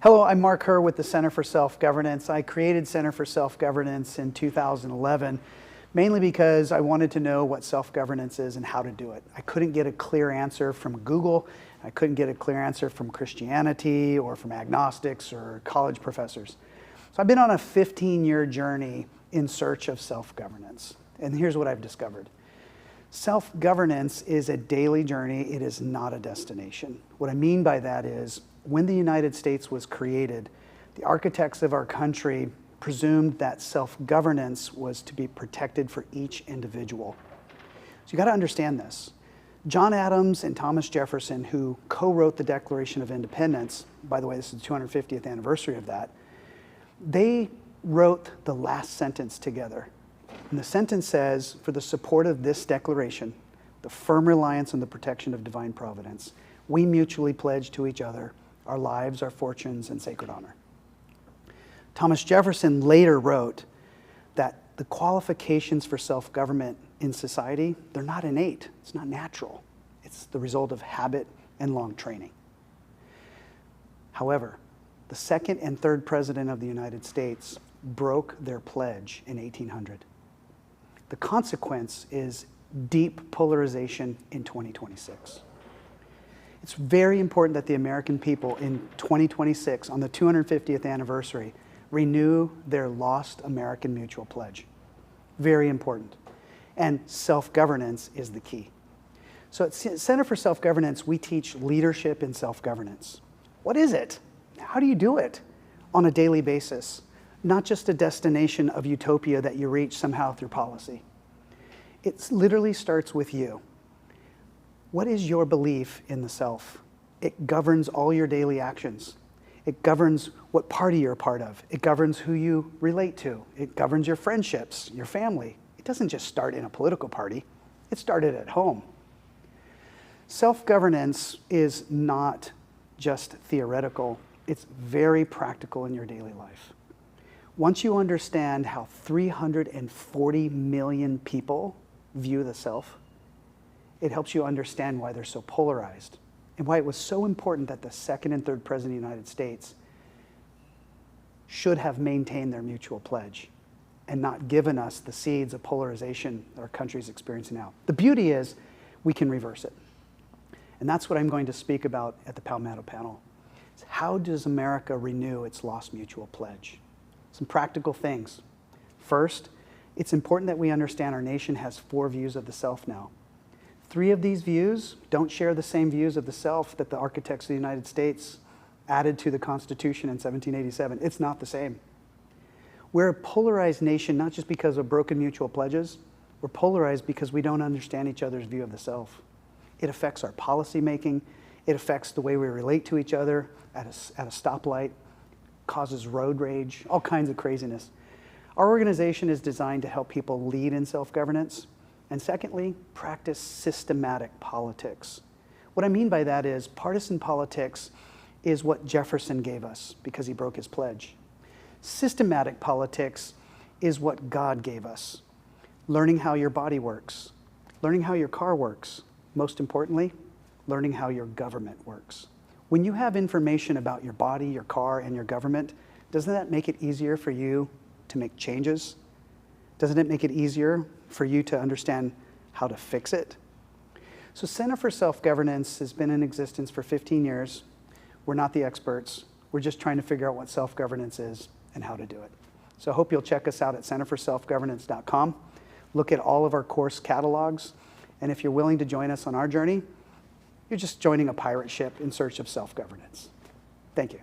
Hello, I'm Mark Herr with the Center for Self-Governance. I created Center for Self-Governance in 2011, mainly because I wanted to know what self-governance is and how to do it. I couldn't get a clear answer from Google. I couldn't get a clear answer from Christianity or from agnostics or college professors. So I've been on a 15-year journey in search of self-governance. And here's what I've discovered. Self-governance is a daily journey. It is not a destination. What I mean by that is, when the United States was created, the architects of our country presumed that self-governance was to be protected for each individual. So you got to understand this. John Adams and Thomas Jefferson, who co-wrote the Declaration of Independence, by the way, this is the 250th anniversary of that, they wrote the last sentence together. And the sentence says, for the support of this declaration, the firm reliance on the protection of divine providence, we mutually pledge to each other our lives, our fortunes, and sacred honor. Thomas Jefferson later wrote that the qualifications for self-government in society, they're not innate, it's not natural. It's the result of habit and long training. However, the second and third president of the United States broke their pledge in 1800. The consequence is deep polarization in 2026. It's very important that the American people in 2026, on the 250th anniversary, renew their lost American mutual pledge. Very important. And self-governance is the key. So at Center for Self-Governance, we teach leadership in self-governance. What is it? How do you do it on a daily basis? Not just a destination of utopia that you reach somehow through policy. It literally starts with you. What is your belief in the self? It governs all your daily actions. It governs what party you're a part of. It governs who you relate to. It governs your friendships, your family. It doesn't just start in a political party. It started at home. Self-governance is not just theoretical. It's very practical in your daily life. Once you understand how 340 million people view the self, it helps you understand why they're so polarized and why it was so important that the second and third president of the United States should have maintained their mutual pledge and not given us the seeds of polarization that our country is experiencing now. The beauty is we can reverse it. And that's what I'm going to speak about at the Palmetto panel. It's how does America renew its lost mutual pledge? Some practical things. First, it's important that we understand our nation has 4 views of the self now. 3 of these views don't share the same views of the self that the architects of the United States added to the Constitution in 1787. It's not the same. We're a polarized nation, not just because of broken mutual pledges. We're polarized because we don't understand each other's view of the self. It affects our policy making. It affects the way we relate to each other at a stoplight, causes road rage, all kinds of craziness. Our organization is designed to help people lead in self-governance. And secondly, practice systematic politics. What I mean by that is partisan politics is what Jefferson gave us because he broke his pledge. Systematic politics is what God gave us. Learning how your body works, learning how your car works, most importantly, learning how your government works. When you have information about your body, your car, and your government, doesn't that make it easier for you to make changes? Doesn't it make it easier for you to understand how to fix it? So Center for Self-Governance has been in existence for 15 years. We're not the experts. We're just trying to figure out what self-governance is and how to do it. So I hope you'll check us out at centerforselfgovernance.com. Look at all of our course catalogs. And if you're willing to join us on our journey, you're just joining a pirate ship in search of self-governance. Thank you.